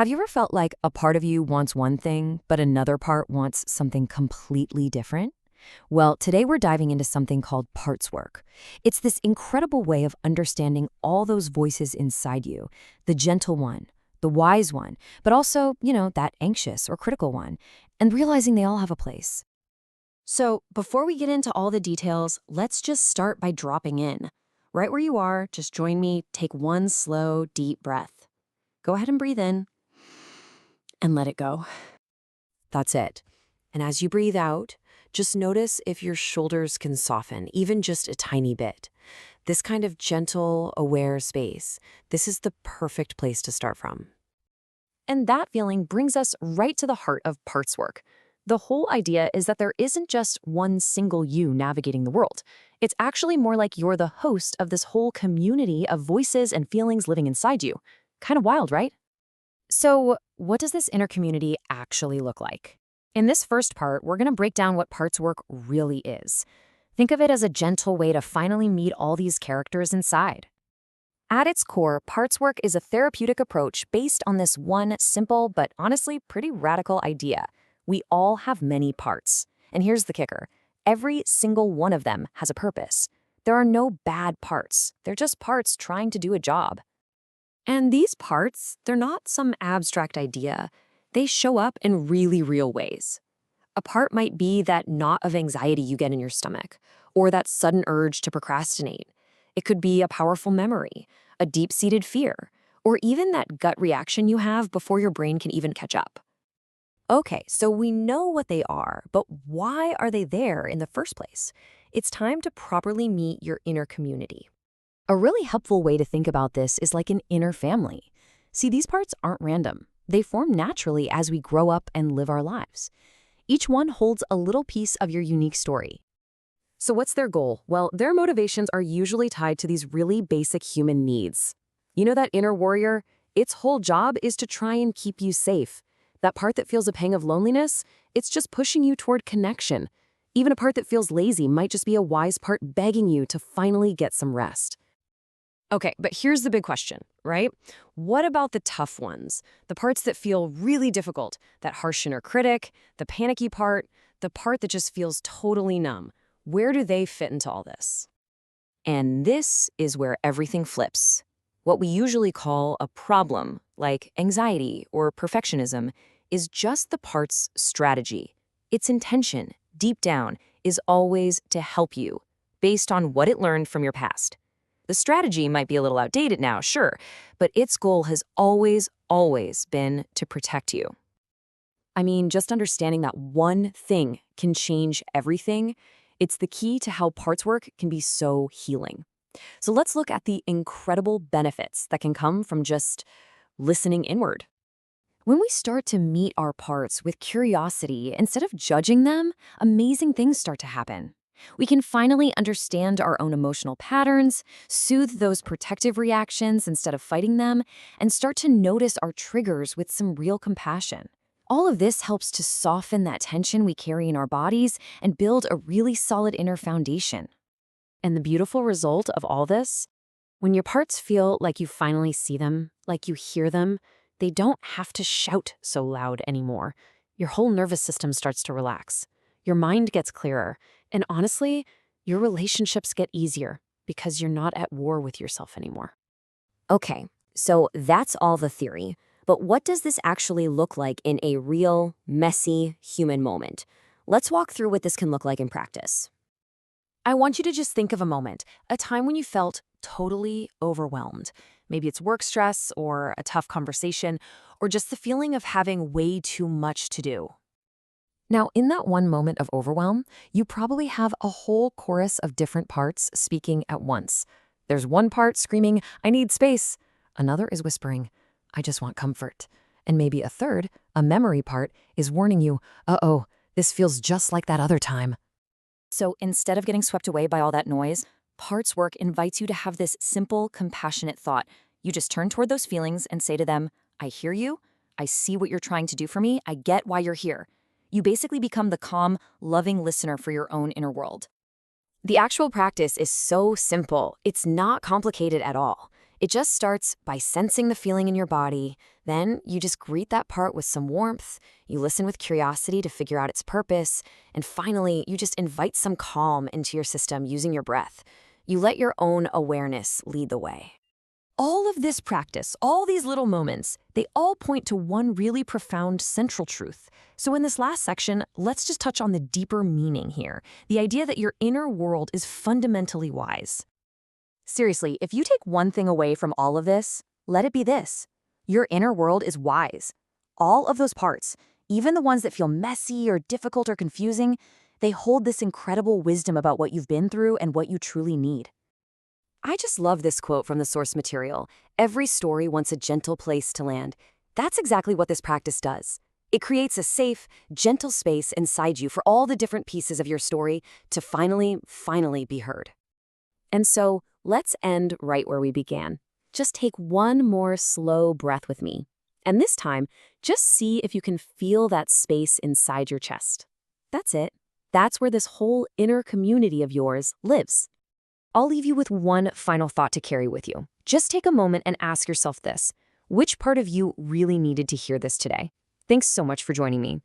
Have you ever felt like a part of you wants one thing, but another part wants something completely different? Well, today we're diving into something called parts work. It's this incredible way of understanding all those voices inside you, the gentle one, the wise one, but also, that anxious or critical one, and realizing they all have a place. So, before we get into all the details, let's just start by dropping in. Right where you are, just join me, take one slow, deep breath. Go ahead and breathe in and let it go. That's it. And as you breathe out, just notice if your shoulders can soften, even just a tiny bit. This kind of gentle, aware space, this is the perfect place to start from. And that feeling brings us right to the heart of parts work. The whole idea is that there isn't just one single you navigating the world. It's actually more like you're the host of this whole community of voices and feelings living inside you. Kind of wild, right? So, what does this inner community actually look like? In this first part, we're going to break down what parts work really is. Think of it as a gentle way to finally meet all these characters inside. At its core, parts work is a therapeutic approach based on this one simple but honestly pretty radical idea. We all have many parts. And here's the kicker. Every single one of them has a purpose. There are no bad parts. They're just parts trying to do a job. And these parts, they're not some abstract idea. They show up in really real ways. A part might be that knot of anxiety you get in your stomach, or that sudden urge to procrastinate. It could be a powerful memory, a deep-seated fear, or even that gut reaction you have before your brain can even catch up. Okay, so we know what they are, but why are they there in the first place? It's time to properly meet your inner community. A really helpful way to think about this is like an inner family. See, these parts aren't random. They form naturally as we grow up and live our lives. Each one holds a little piece of your unique story. So what's their goal? Well, their motivations are usually tied to these really basic human needs. You know that inner warrior? Its whole job is to try and keep you safe. That part that feels a pang of loneliness, it's just pushing you toward connection. Even a part that feels lazy might just be a wise part begging you to finally get some rest. Okay, but here's the big question, right? What about the tough ones? The parts that feel really difficult, that harsh inner critic, the panicky part, the part that just feels totally numb. Where do they fit into all this? And this is where everything flips. What we usually call a problem, like anxiety or perfectionism, is just the part's strategy. Its intention, deep down, is always to help you, based on what it learned from your past. The strategy might be a little outdated now, sure, but its goal has always been to protect you. I mean, just understanding that one thing can change everything, it's the key to how parts work can be so healing. So let's look at the incredible benefits that can come from just listening inward. When we start to meet our parts with curiosity instead of judging them, amazing things start to happen. We can finally understand our own emotional patterns, soothe those protective reactions instead of fighting them, and start to notice our triggers with some real compassion. All of this helps to soften that tension we carry in our bodies and build a really solid inner foundation. And the beautiful result of all this? When your parts feel like you finally see them, like you hear them, they don't have to shout so loud anymore. Your whole nervous system starts to relax. Your mind gets clearer. And honestly, your relationships get easier because you're not at war with yourself anymore. Okay, so that's all the theory. But what does this actually look like in a real, messy human moment? Let's walk through what this can look like in practice. I want you to just think of a moment, a time when you felt totally overwhelmed. Maybe it's work stress or a tough conversation, or just the feeling of having way too much to do. Now, in that one moment of overwhelm, you probably have a whole chorus of different parts speaking at once. There's one part screaming, "I need space." Another is whispering, "I just want comfort." And maybe a third, a memory part, is warning you, "Uh-oh, this feels just like that other time." So instead of getting swept away by all that noise, parts work invites you to have this simple, compassionate thought. You just turn toward those feelings and say to them, "I hear you. I see what you're trying to do for me. I get why you're here." You basically become the calm, loving listener for your own inner world. The actual practice is so simple. It's not complicated at all. It just starts by sensing the feeling in your body. Then you just greet that part with some warmth. You listen with curiosity to figure out its purpose. And finally, you just invite some calm into your system using your breath. You let your own awareness lead the way. All of this practice, all these little moments, they all point to one really profound central truth. So in this last section, let's just touch on the deeper meaning here, the idea that your inner world is fundamentally wise. Seriously, if you take one thing away from all of this, let it be this. Your inner world is wise. All of those parts, even the ones that feel messy or difficult or confusing, they hold this incredible wisdom about what you've been through and what you truly need. I just love this quote from the source material. Every story wants a gentle place to land. That's exactly what this practice does. It creates a safe, gentle space inside you for all the different pieces of your story to finally be heard. And so, let's end right where we began. Just take one more slow breath with me. And this time, just see if you can feel that space inside your chest. That's it. That's where this whole inner community of yours lives. I'll leave you with one final thought to carry with you. Just take a moment and ask yourself this. Which part of you really needed to hear this today? Thanks so much for joining me.